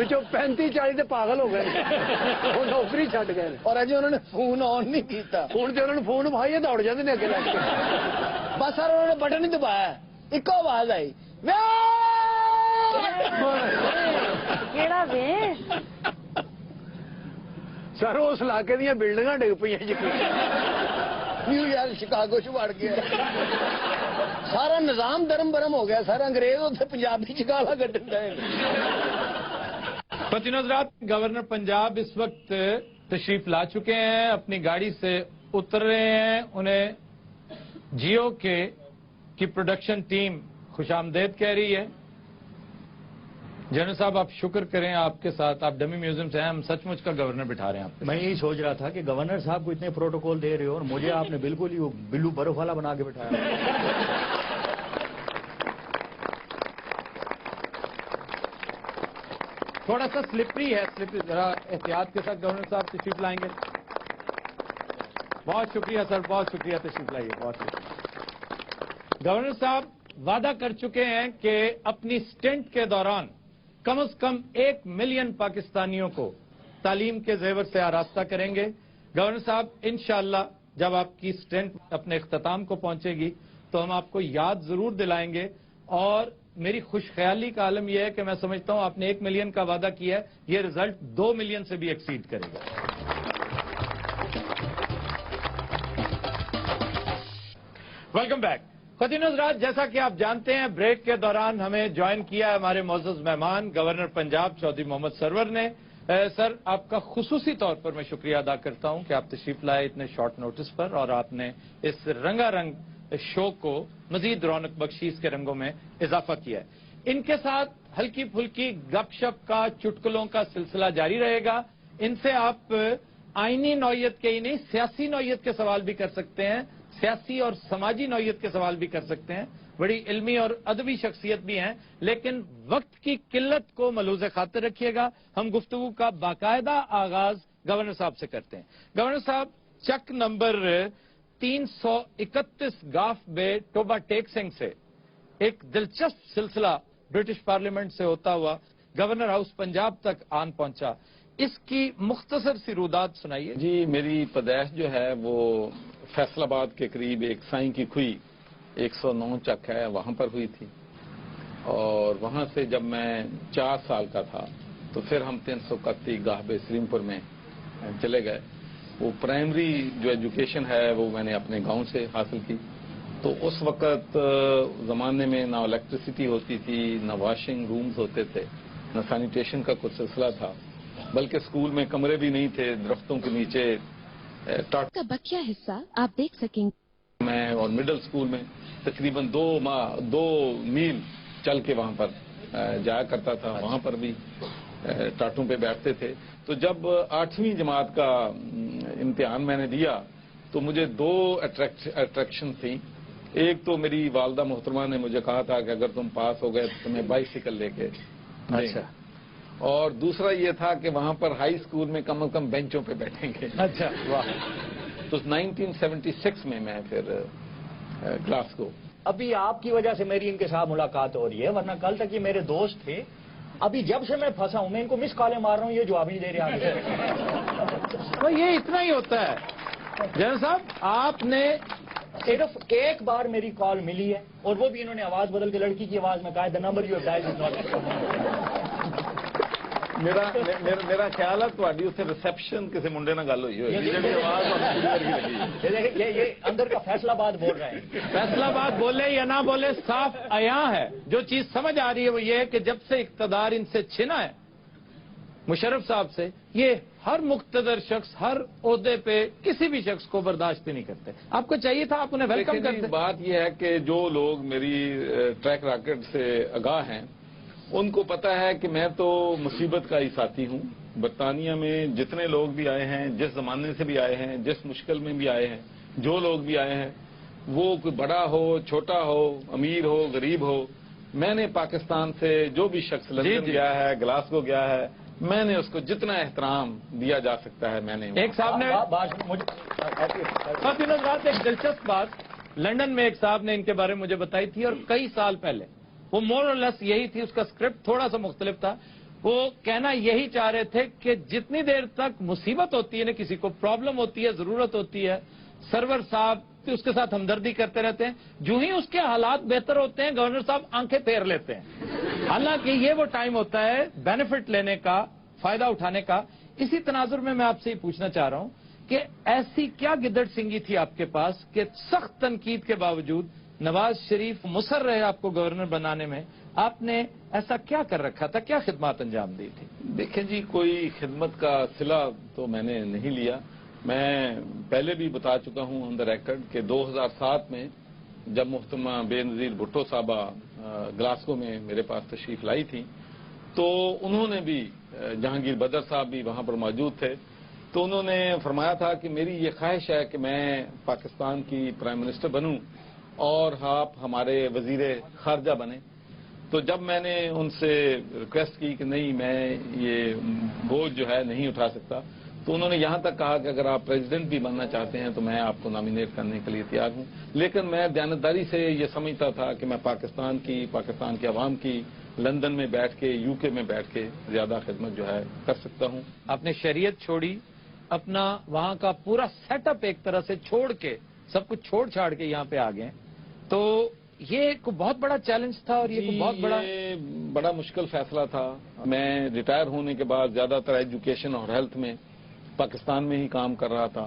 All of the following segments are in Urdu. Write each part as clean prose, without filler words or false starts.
پچھو 35-40 تے پاگل ہو گئے وہ نوکری چھڈ گئے اور اجے انہوں نے فون آن نہیں کیتا ہوں تے انہوں نے فون بھائی دوڑ جاندے نے اگے لگ کے بس سر انہوں نے بٹن نہیں دبایا ایک آواز آئی کیڑا وے سر اس علاقے دیا بلڈنگاں ڈگ پئی نیو یارک شکاگو چ وڑ گیا سارا نظام درم برم ہو گیا سر انگریز اتنے پنجابی چ گالا کڈن دے خواتین حضرات گورنر پنجاب اس وقت تشریف لا چکے ہیں اپنی گاڑی سے اتر رہے ہیں انہیں جیو کی پروڈکشن ٹیم خوش آمدید کہہ رہی ہے جنرل صاحب آپ شکر کریں آپ کے ساتھ آپ ڈمی میوزیم سے ہیں ہم سچ مچ کا گورنر بٹھا رہے ہیں آپ میں یہی سوچ رہا تھا کہ گورنر صاحب کو اتنے پروٹوکول دے رہے ہو اور مجھے آپ نے بالکل ہی وہ بلو برف والا بنا کے بٹھایا تھوڑا سا سلپری ہے ذرا احتیاط کے ساتھ گورنر صاحب تشریف لائیں گے بہت شکریہ سر بہت شکریہ تشریف لائیے بہت شکریہ گورنر صاحب وعدہ کر چکے ہیں کہ اپنی سٹنٹ کے دوران کم از کم 1 ملین پاکستانیوں کو تعلیم کے زیور سے آراستہ کریں گے گورنر صاحب انشاءاللہ جب آپ کی سٹنٹ اپنے اختتام کو پہنچے گی تو ہم آپ کو یاد ضرور دلائیں گے اور میری خوش خیالی کا عالم یہ ہے کہ میں سمجھتا ہوں آپ نے 1 ملین کا وعدہ کیا ہے یہ رزلٹ 2 ملین سے بھی ایکسیڈ کرے گا ویلکم بیک خواتین حضرات جیسا کہ آپ جانتے ہیں بریک کے دوران ہمیں جوائن کیا ہے ہمارے معزز مہمان گورنر پنجاب چودھری محمد سرور نے سر آپ کا خصوصی طور پر میں شکریہ ادا کرتا ہوں کہ آپ تشریف لائے اتنے شارٹ نوٹس پر اور آپ نے اس رنگا رنگ شو کو مزید رونق بخشی اس کے رنگوں میں اضافہ کیا ہے ان کے ساتھ ہلکی پھلکی گپ شپ کا چٹکلوں کا سلسلہ جاری رہے گا ان سے آپ آئینی نوعیت کے ہی نہیں سیاسی نوعیت کے سوال بھی کر سکتے ہیں سیاسی اور سماجی نوعیت کے سوال بھی کر سکتے ہیں بڑی علمی اور ادبی شخصیت بھی ہیں لیکن وقت کی قلت کو ملحوظ خاطر رکھیے گا ہم گفتگو کا باقاعدہ آغاز گورنر صاحب سے کرتے ہیں گورنر صاحب چک نمبر 331 گاف بے ٹوبا ٹیک سنگھ سے ایک دلچسپ سلسلہ برٹش پارلیمنٹ سے ہوتا ہوا گورنر ہاؤس پنجاب تک آن پہنچا اس کی مختصر سی رودات سنائیے جی میری پیدائش جو ہے وہ فیصل آباد کے قریب ایک سائیں کی کھوئی 109 چک ہے وہاں پر ہوئی تھی اور وہاں سے جب میں 4 سال کا تھا تو پھر ہم 331 گاہبے سلیم پور میں چلے گئے وہ پرائمری جو ایجوکیشن ہے وہ میں نے اپنے گاؤں سے حاصل کی تو اس وقت زمانے میں نہ الیکٹریسٹی ہوتی تھی نہ واشنگ رومز ہوتے تھے نہ سینیٹیشن کا کچھ سلسلہ تھا بلکہ اسکول میں کمرے بھی نہیں تھے درختوں کے نیچے کا بقیہ حصہ آپ دیکھ سکیں گے میں اور مڈل اسکول میں تقریباً 2 میل چل کے وہاں پر جایا کرتا تھا وہاں پر بھی ٹاٹوں پہ بیٹھتے تھے تو جب 8ویں جماعت کا امتحان میں نے دیا تو مجھے 2 اٹریکشن تھیں ایک تو میری والدہ محترمہ نے مجھے کہا تھا کہ اگر تم پاس ہو گئے تو تمہیں بائیسیکل لے کے اچھا اور دوسرا یہ تھا کہ وہاں پر ہائی اسکول میں کم از کم بینچوں پہ بیٹھیں گے اچھا واہ تو 1976 میں پھر کلاس کو ابھی آپ کی وجہ سے میری ان کے ساتھ ملاقات ہو رہی ہے ورنہ کل تک یہ میرے دوست تھے ابھی جب سے میں پھنسا ہوں میں ان کو مس کالیں مار رہا ہوں یہ جواب نہیں دے رہے آگے یہ اتنا ہی ہوتا ہے جنرل صاحب آپ نے صرف ایک بار میری کال ملی ہے اور وہ بھی انہوں نے آواز بدل کے لڑکی کی آواز میں کہا the number you dial is not میرا خیال ہے تھوڑی اسے ریسپشن کسی منڈے نہ گل ہوئی یہ اندر کا فیصلہ بات بول رہے ہیں فیصلہ بات بولے یا نہ بولے صاف عیاں ہے جو چیز سمجھ آ رہی ہے وہ یہ ہے کہ جب سے اقتدار ان سے چھنا ہے مشرف صاحب سے یہ ہر مقتدر شخص ہر عہدے پہ کسی بھی شخص کو برداشت نہیں کرتے آپ کو چاہیے تھا آپ انہیں ویلکم کرتے بات یہ ہے کہ جو لوگ میری ٹریک ریکارڈ سے آگاہ ہیں ان کو پتا ہے کہ میں تو مصیبت کا ہی ساتھی ہوں برطانیہ میں جتنے لوگ بھی آئے ہیں جس زمانے سے بھی آئے ہیں جس مشکل میں بھی آئے ہیں جو لوگ بھی آئے ہیں وہ کوئی بڑا ہو چھوٹا ہو امیر ہو غریب ہو میں نے پاکستان سے جو بھی شخص لندن گیا ہے گلاسگو گیا ہے میں نے اس کو جتنا احترام دیا جا سکتا ہے میں نے ایک صاحب نے ایک دلچسپ بات لندن میں ایک صاحب نے ان کے بارے میں مجھے بتائی تھی اور کئی سال پہلے وہ مور اور لیس یہی تھی اس کا اسکرپٹ تھوڑا سا مختلف تھا وہ کہنا یہی چاہ رہے تھے کہ جتنی دیر تک مصیبت ہوتی ہے نا، کسی کو پرابلم ہوتی ہے، ضرورت ہوتی ہے، سرور صاحب اس کے ساتھ ہمدردی کرتے رہتے ہیں، جو ہی اس کے حالات بہتر ہوتے ہیں گورنر صاحب آنکھیں پھیر لیتے ہیں۔ حالانکہ یہ وہ ٹائم ہوتا ہے بینیفٹ لینے کا، فائدہ اٹھانے کا۔ اسی تناظر میں آپ سے یہ پوچھنا چاہ رہا ہوں کہ ایسی کیا گدڑ سنگی تھی آپ کے پاس کہ سخت تنقید کے باوجود نواز شریف مصر رہے آپ کو گورنر بنانے میں؟ آپ نے ایسا کیا کر رکھا تھا، کیا خدمات انجام دی تھی؟ دیکھیں جی، کوئی خدمت کا صلہ تو میں نے نہیں لیا۔ میں پہلے بھی بتا چکا ہوں آن دا ریکارڈ کہ 2007 میں جب محترمہ بے نظیر بھٹو صاحبہ گلاسگو میں میرے پاس تشریف لائی تھی، تو انہوں نے بھی، جہانگیر بدر صاحب بھی وہاں پر موجود تھے، تو انہوں نے فرمایا تھا کہ میری یہ خواہش ہے کہ میں پاکستان کی پرائم منسٹر بنوں اور آپ ہمارے وزیر خارجہ بنیں۔ تو جب میں نے ان سے ریکویسٹ کی کہ نہیں، میں یہ بوجھ جو ہے نہیں اٹھا سکتا، تو انہوں نے یہاں تک کہا کہ اگر آپ پریزیڈنٹ بھی بننا چاہتے ہیں تو میں آپ کو نامینیٹ کرنے کے لیے تیار ہوں۔ لیکن میں دیانتداری سے یہ سمجھتا تھا کہ میں پاکستان کے عوام کی لندن میں بیٹھ کے، یو کے میں بیٹھ کے زیادہ خدمت جو ہے کر سکتا ہوں۔ آپ نے شریعت چھوڑی، اپنا وہاں کا پورا سیٹ اپ ایک طرح سے چھوڑ کے، سب کچھ چھوڑ چھاڑ کے یہاں پہ آ گئے، تو یہ ایک بہت بڑا چیلنج تھا اور یہ بہت بڑا مشکل فیصلہ تھا۔ میں ریٹائر ہونے کے بعد زیادہ تر ایجوکیشن اور ہیلتھ میں پاکستان میں ہی کام کر رہا تھا۔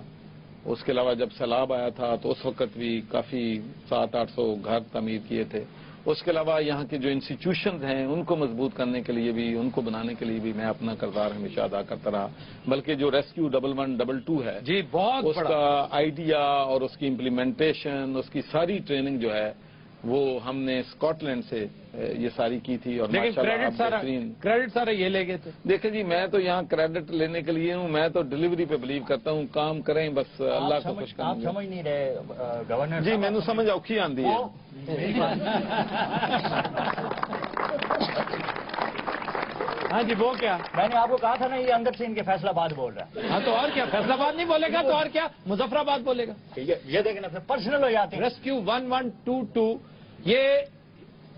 اس کے علاوہ جب سیلاب آیا تھا تو اس وقت بھی کافی 700-800 گھر تعمیر کیے تھے۔ اس کے علاوہ یہاں کے جو انسٹیٹیوشنز ہیں ان کو مضبوط کرنے کے لیے بھی، ان کو بنانے کے لیے بھی میں اپنا کردار ہمیشہ ادا کرتا رہا۔ بلکہ جو ریسکیو 1122 ہے جی، بہت اس کا آئیڈیا اور اس کی امپلیمنٹیشن، اس کی ساری ٹریننگ جو ہے وہ ہم نے اسکاٹ لینڈ سے یہ ساری کی تھی، اور لیکن کریڈٹ سارا یہ لے گئے تھے۔ دیکھیں جی، میں تو یہاں کریڈٹ لینے کے لیے ہوں، میں تو ڈلیوری پہ بلیو کرتا ہوں، کام کریں بس اللہ کو خوش کریں۔ آپ سمجھ نہیں رہے گورنر جی، میں نے سمجھ اوکھی آندی ہے۔ ہاں جی، وہ کیا؟ میں نے آپ کو کہا تھا نا، یہ اندر سے ان کے فیصلہ آباد بول رہا ہے۔ ہاں تو اور کیا، فیصلہ آباد نہیں بولے گا تو اور کیا، مظفر آباد بولے گا۔ یہ دیکھیں نا، پھر پرسنل ہو جاتے ہیں۔ ریسکیو 1122 یہ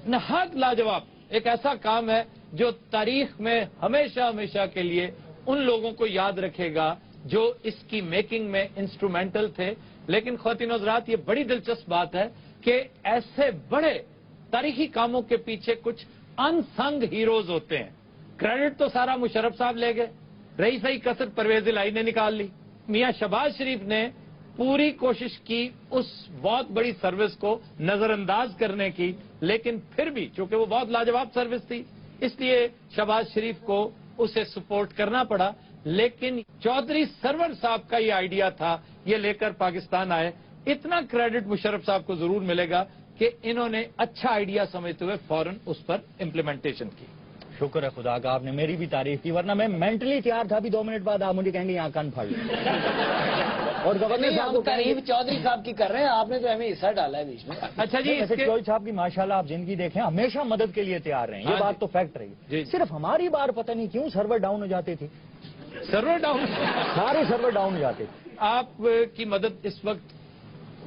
نہایت لاجواب ایک ایسا کام ہے جو تاریخ میں ہمیشہ ہمیشہ کے لیے ان لوگوں کو یاد رکھے گا جو اس کی میکنگ میں انسٹرومنٹل تھے۔ لیکن خواتین و حضرات، یہ بڑی دلچسپ بات ہے کہ ایسے بڑے تاریخی کاموں کے پیچھے کچھ ان سنگ ہیروز ہوتے ہیں۔ کریڈٹ تو سارا مشرف صاحب لے گئے، رہی صحیح کسر پرویز الہی نے نکال لی۔ میاں شہباز شریف نے پوری کوشش کی اس بہت بڑی سروس کو نظر انداز کرنے کی، لیکن پھر بھی چونکہ وہ بہت لاجواب سروس تھی اس لیے شہباز شریف کو اسے سپورٹ کرنا پڑا۔ لیکن چودھری سرور صاحب کا یہ آئیڈیا تھا، یہ لے کر پاکستان آئے۔ اتنا کریڈٹ مشرف صاحب کو ضرور ملے گا کہ انہوں نے اچھا آئیڈیا سمجھتے ہوئے فوراً اس پر امپلیمنٹیشن کی۔ شکر ہے خدا کا، آپ نے میری بھی تعریف کی، ورنہ میں مینٹلی تیار تھا، ابھی 2 منٹ بعد آپ مجھے کہیں گے یہاں کان پھاڑ لیں۔ اور گورنر صاحب کو تعریف چودھری صاحب کی کر رہے ہیں، آپ نے تو ہمیں حصہ ڈالا ہے بیچ میں۔ اچھا جی، چودھری صاحب کی ماشاءاللہ آپ زندگی دیکھیں، ہمیشہ مدد کے لیے تیار رہیں، یہ بات تو فیکٹ رہی۔ صرف ہماری بار پتہ نہیں کیوں سرور ڈاؤن ہو جاتے تھے، سرور ڈاؤن، سارے سرور ڈاؤن ہو جاتے تھے۔ آپ کی مدد اس وقت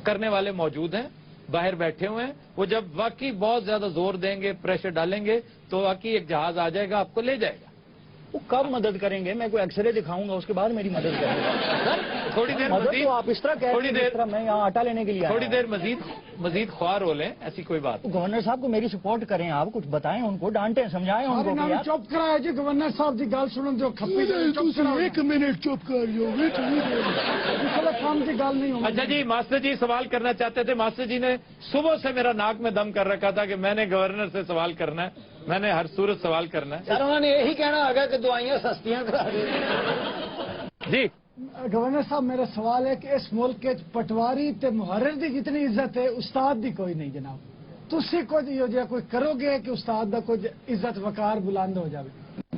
کرنے والے موجود ہیں، باہر بیٹھے ہوئے ہیں۔ وہ جب واقعی بہت زیادہ زور دیں گے، پریشر ڈالیں گے تو واقعی ایک جہاز آ جائے گا، آپ کو لے جائے گا۔ وہ کب مدد کریں گے؟ میں کوئی ایکس رے دکھاؤں گا اس کے بعد میری مدد کریں گے؟ تھوڑی دیر مدد مزید، تو آپ اس طرح کہہ تھوڑی رہے ہیں دیر جس طرح میں یہاں آٹا لینے کے لیے آیا تھوڑی ہوں۔ دیر مزید خواہ ہو لیں، ایسی کوئی بات۔ گورنر صاحب کو میری سپورٹ کریں، آپ کچھ بتائیں ان کو، ڈانٹیں سمجھائیں ان کو کہ یار چپ کرایا جی گورنر صاحب کی گل سنن جو کھپی ایک منٹ چپ کر کام کی گل نہیں اچھا جی، ماسٹر جی سوال کرنا چاہتے تھے۔ ماسٹر جی نے صبح سے میرا ناک میں دم کر رکھا تھا کہ میں نے گورنر سے سوال کرنا ہے، میں نے ہر صورت سوال کرنا ہے۔ یار انہوں نے یہی کہنا ہوگا کہ دوائیاں سستیاں کرا دیں۔ جی گورنر صاحب میرا سوال ہے کہ اس ملک کے پٹواری تے محرر دی جتنی عزت ہے استاد دی کوئی نہیں جناب، تسی کچھ یہ جہاں کوئی کرو گے کہ استاد دا کچھ عزت وقار بلند ہو جائے؟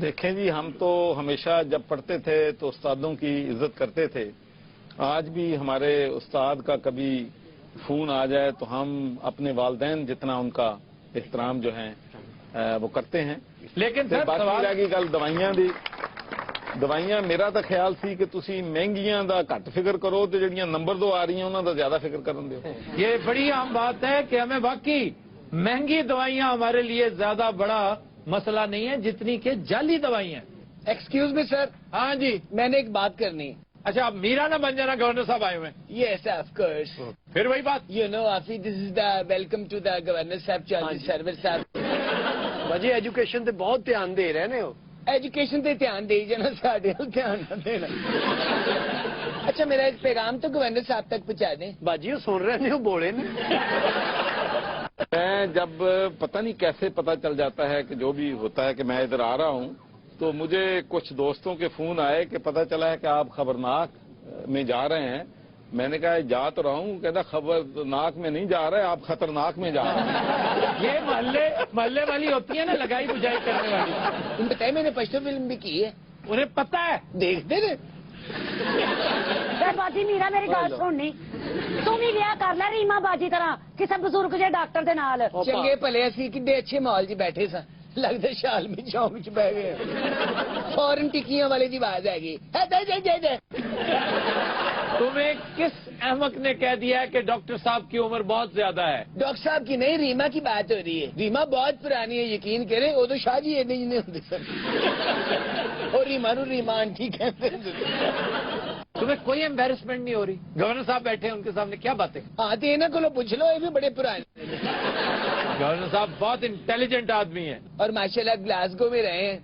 دیکھیں جی، ہم تو ہمیشہ جب پڑھتے تھے تو استادوں کی عزت کرتے تھے۔ آج بھی ہمارے استاد کا کبھی فون آ جائے تو ہم اپنے والدین جتنا ان کا احترام جو ہے وہ کرتے ہیں۔ لیکن تے سر باقی سوال رہ گئی گل دوائیاں دی، دوائیاں میرا تو خیال سی کہ تسی مہنگیاں دا گھٹ فکر کرو تے جڑیاں نمبر 2 آ رہی ہیں انہاں دا زیادہ فکر کرن دیو۔ یہ بڑی عام بات ہے کہ ہمیں واقعی مہنگی دوائیاں ہمارے لیے زیادہ بڑا مسئلہ نہیں ہے جتنی کہ جعلی دوائی ہیں. ایکسکیوز می سر, ہاں جی. میں نے ایک بات کرنی. اچھا آپ میرا نہ بن جانا, گورنر صاحب آئے ہوئے ہیں. Yes of course. پھر وہی بات. یو نو آفی, this is the welcome to the governor صاحب, چودھری سرور صاحب. باجی ایجوکیشن تے بہت دھیان دے رہے نے ہو. ایجوکیشن تے دھیان دے جانا, ساڈے ول دھیان نہ دینا. اچھا میرا ایک پیغام تو گورنر صاحب تک پہنچا دیں. باجی وہ سن رہے نے, وہ بولے نے. میں جب پتہ نہیں کیسے پتہ چل جاتا ہے کہ جو بھی ہوتا ہے کہ میں ادھر آ رہا ہوں, تو مجھے کچھ دوستوں کے فون آئے کہ پتہ چلا ہے کہ آپ خبرناک میں جا رہے ہیں. میں نے کہا جا تو رہا ہوں. کہتا خبرناک میں نہیں جا رہے, آپ خطرناک میں جا رہے ہیں. یہ محلے والی ہوتی ہے نا, لگائی بجائی کرنے والی. تم بتائیں, میں نے پشتو فلم بھی کی ہے. انہیں پتا ہے. دیکھتے نا. باجی میرا میری گل سننی, تم ہی ویاہ کر لے ریما باجی طرح کسی بزرگ جے ڈاکٹر دے نال. چنگے پلے اسی کڈے اچھے مال چ بیٹھے سا, لگتا شال میں چاؤں میں بہ گئے. فورن ٹکیاں والے کی آواز آئے گی. تمہیں کس احمق نے کہہ دیا کہ ڈاکٹر صاحب کی عمر بہت زیادہ ہے؟ ڈاکٹر صاحب کی نہیں, ریما کی بات ہو رہی ہے. ریما بہت پرانی ہے, یقین کریں. وہ تو شاہ جی ایڈے جنے ہوتے سر, اور ریما نو ریما آنٹی کہتے ہیں. تمہیں کوئی ایمبیرسمنٹ نہیں ہو رہی؟ گورنر صاحب بیٹھے ہیں, ان کے سامنے کیا باتیں. ہاں تو انہوں کو پوچھ لو, یہ بھی بڑے پرانے. گورنر صاحب بہت انٹیلیجنٹ آدمی ہیں, اور ماشاءاللہ گلاسگو میں رہے ہیں.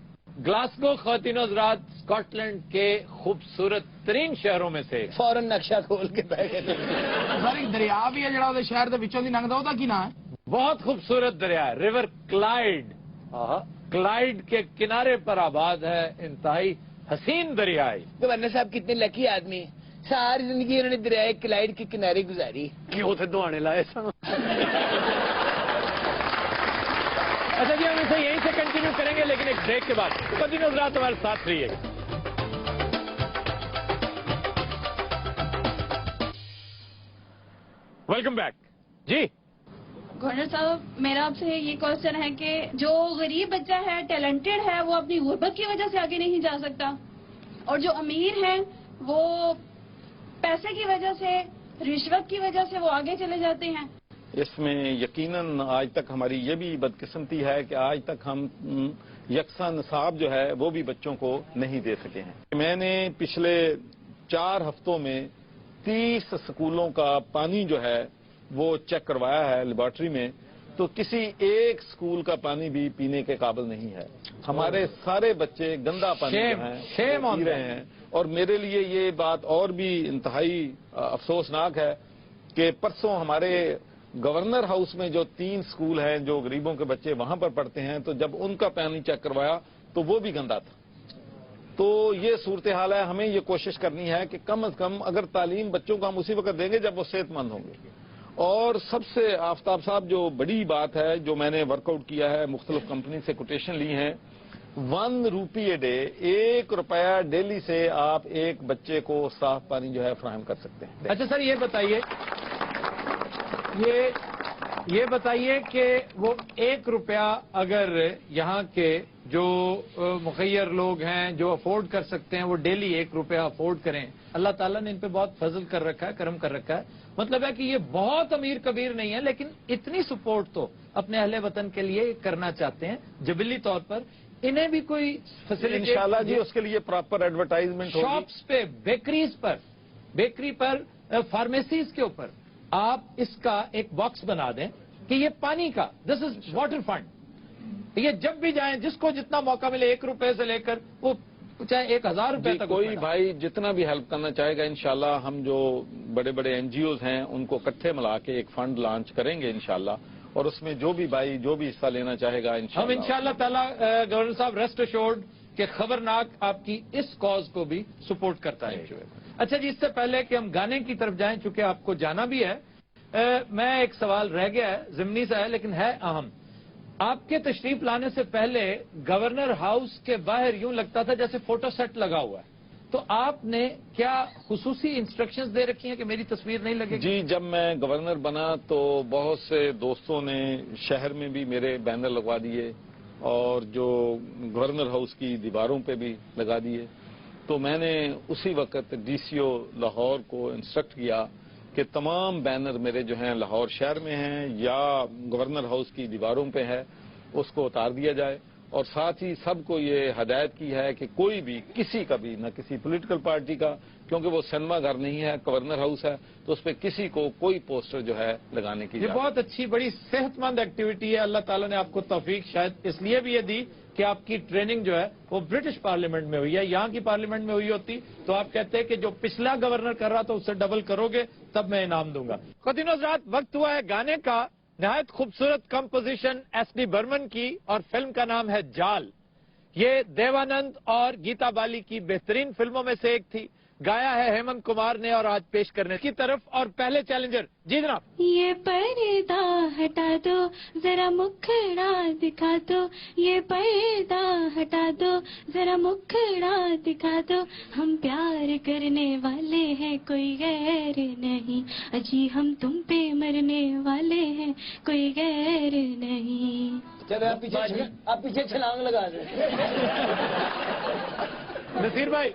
گلاسگو خواتین حضرات اسکاٹ لینڈ کے خوبصورت ترین شہروں میں سے. فورن نقشہ کھول کے بیٹھ گئے. دریا بھی ہے جڑا وہ شہر دے وچوں دی لنگدا, او کی نام ہے؟ بہت خوبصورت دریا ہے, ریور کلائیڈ. کلائیڈ کے کنارے پر آباد ہے, انتہائی حسین دریا ہے. گورنر صاحب کتنے لکی آدمی ہیں, ساری زندگی انہوں نے دریائے کلائیڈ کے کنارے گزاری. کیوں تھے دہانے لائے سن. اچھا جی, ہم اسے یہیں سے کنٹینیو کریں گے, لیکن ایک بریک کے بعد. خواتین حضرات ہمارے ساتھ رہیے گا. Welcome back. جی گورنر صاحب, میرا آپ سے یہ کوشچن ہے کہ جو غریب بچہ ہے, ٹیلنٹڈ ہے, وہ اپنی غربت کی وجہ سے آگے نہیں جا سکتا, اور جو امیر ہیں وہ پیسے کی وجہ سے, رشوت کی وجہ سے وہ آگے چلے جاتے ہیں. اس میں یقیناً آج تک ہماری یہ بھی بدقسمتی ہے کہ آج تک ہم یکساں نصاب جو ہے وہ بھی بچوں کو نہیں دے سکے ہیں. میں نے پچھلے 4 ہفتوں میں 30 سکولوں کا پانی جو ہے وہ چیک کروایا ہے لیبارٹری میں, تو کسی ایک سکول کا پانی بھی پینے کے قابل نہیں ہے. ہمارے سارے بچے گندا پانی جو ہیں پی رہے ہیں. اور میرے لیے یہ بات اور بھی انتہائی افسوسناک ہے کہ پرسوں ہمارے گورنر ہاؤس میں جو 3 سکول ہیں جو غریبوں کے بچے وہاں پر پڑھتے ہیں, تو جب ان کا پانی چیک کروایا تو وہ بھی گندا تھا. تو یہ صورتحال ہے. ہمیں یہ کوشش کرنی ہے کہ کم از کم اگر تعلیم بچوں کو ہم اسی وقت دیں گے جب وہ صحت مند ہوں گے. اور سب سے آفتاب صاحب جو بڑی بات ہے جو میں نے ورک آؤٹ کیا ہے, مختلف کمپنی سے کوٹیشن لی ہیں, 1 روپی اے ڈے, 1 روپیہ ڈیلی سے آپ ایک بچے کو صاف پانی جو ہے فراہم کر سکتے ہیں. اچھا سر, یہ بتائیے کہ وہ 1 روپیہ اگر یہاں کے جو مخیر لوگ ہیں جو افورڈ کر سکتے ہیں وہ ڈیلی 1 روپیہ افورڈ کریں, اللہ تعالیٰ نے ان پہ بہت فضل کر رکھا ہے, کرم کر رکھا ہے. مطلب ہے کہ یہ بہت امیر کبیر نہیں ہے, لیکن اتنی سپورٹ تو اپنے اہل وطن کے لیے کرنا چاہتے ہیں جبلی طور پر. انہیں بھی کوئی فیسلٹی انشاءاللہ جی اس کے لیے پراپر ایڈورٹائزمنٹ ہوگی. شاپس پہ, بیکری پر, فارمیسیز کے اوپر آپ اس کا ایک باکس بنا دیں کہ یہ پانی کا, دس از واٹر فنڈ. یہ جب بھی جائیں جس کو جتنا موقع ملے 1 روپے سے لے کر وہ چاہے 1000 روپے تک, کوئی بھائی جتنا بھی ہیلپ کرنا چاہے گا انشاءاللہ ہم جو بڑے بڑے این جی اوز ہیں ان کو اکٹھے ملا کے ایک فنڈ لانچ کریں گے انشاءاللہ, اور اس میں جو بھی بھائی جو بھی حصہ لینا چاہے گا ہم انشاءاللہ تعالی. گورنر صاحب ریسٹ ایشورڈ کہ خبرناک آپ کی اس کاز کو بھی سپورٹ کرتا ہے. اچھا جی, اس سے پہلے کہ ہم گانے کی طرف جائیں, چونکہ آپ کو جانا بھی ہے, میں ایک سوال رہ گیا ہے, ضمنی سا ہے لیکن ہے اہم. آپ کے تشریف لانے سے پہلے گورنر ہاؤس کے باہر یوں لگتا تھا جیسے فوٹو سیٹ لگا ہوا ہے, تو آپ نے کیا خصوصی انسٹرکشنز دے رکھی ہیں کہ میری تصویر نہیں لگے گی؟ جی, جب میں گورنر بنا تو بہت سے دوستوں نے شہر میں بھی میرے بینر لگوا دیے اور جو گورنر ہاؤس کی دیواروں پہ بھی لگا دیے. تو میں نے اسی وقت ڈی سی او لاہور کو انسٹرکٹ کیا کہ تمام بینر میرے جو ہیں لاہور شہر میں ہیں یا گورنر ہاؤس کی دیواروں پہ ہے اس کو اتار دیا جائے, اور ساتھ ہی سب کو یہ ہدایت کی ہے کہ کوئی بھی کسی کا بھی نہ کسی پولیٹیکل پارٹی کا، کیونکہ وہ سنیما گھر نہیں ہے، گورنر ہاؤس ہے، تو اس پہ کسی کو کوئی پوسٹر جو ہے لگانے کی یہ بہت اچھی بڑی صحت مند ایکٹیویٹی ہے. اللہ تعالیٰ نے آپ کو توفیق شاید اس لیے بھی یہ دی کہ آپ کی ٹریننگ جو ہے وہ برٹش پارلیمنٹ میں ہوئی ہے. یہاں کی پارلیمنٹ میں ہوئی ہوتی تو آپ کہتے ہیں کہ جو پچھلا گورنر کر رہا تھا اس سے ڈبل کرو گے تب میں انعام دوں گا. خواتین و حضرات، وقت ہوا ہے گانے کا. نہایت خوبصورت کمپوزیشن ایس ڈی برمن کی اور فلم کا نام ہے جال. یہ دیوانند اور گیتا بالی کی بہترین فلموں میں سے ایک تھی. گایا ہے ہیمنت کمار نے اور آج پیش کرنے کی طرف. اور پہلے چیلنجر جی جناب. یہ پردہ ہٹا دو ذرا مکھڑا دکھا دو، یہ پردہ ہٹا دو ذرا مکھڑا دکھا دو، ہم پیار کرنے والے ہیں کوئی غیر نہیں، اجی ہم تم پہ مرنے والے ہیں کوئی غیر نہیں. چلے آپ پیچھے چھلانگ لگا دیں. نصیر بھائی.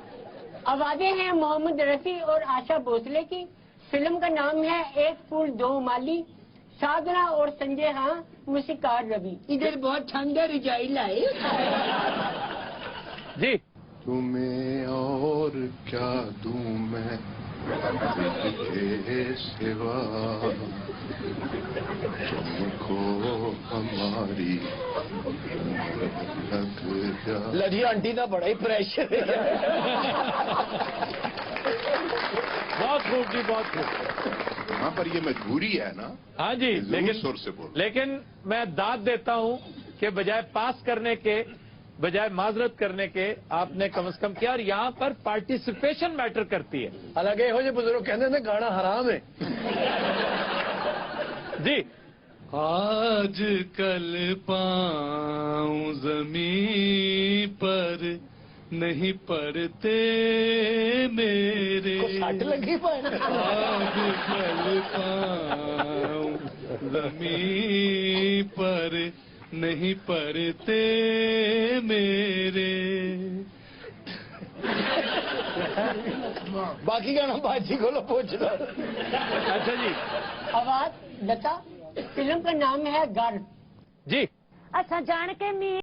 آوازیں ہیں محمد رفیع اور آشا بھوسلے کی. فلم کا نام ہے ایک پھول دو مالی. سادھنا اور سنجے ہاں، موسیقار ربی. ادھر بہت ٹھنڈا رجائی لائے. جی. تمہیں اور کیا دوں میں کے سوا، تم کو ہماری لگ جا. لڑی آنٹی کا بڑا ہی پریشر ہے. بہت خوب جی، بہت خوب. ہاں پر یہ مجبوری ہے نا. ہاں جی، لیکن میں داد دیتا ہوں کہ بجائے پاس کرنے کے، بجائے معذرت کرنے کے، آپ نے کم از کم کیا. اور یہاں پر پارٹیسپیشن میٹر کرتی ہے. حالانکہ یہ جو بزرگ کہتے ہیں گانا حرام ہے. جی. آج کل پاؤں زمین پر نہیں پڑتے میرے، سٹ لگی آج کل پاؤں زمین پر نہیں پڑتے میرے. باقی گانا باجی کو لو پوچھ لو. اچھا جی. آواز لتا. فلم کا نام ہے گھر. جی. اچھا جان کے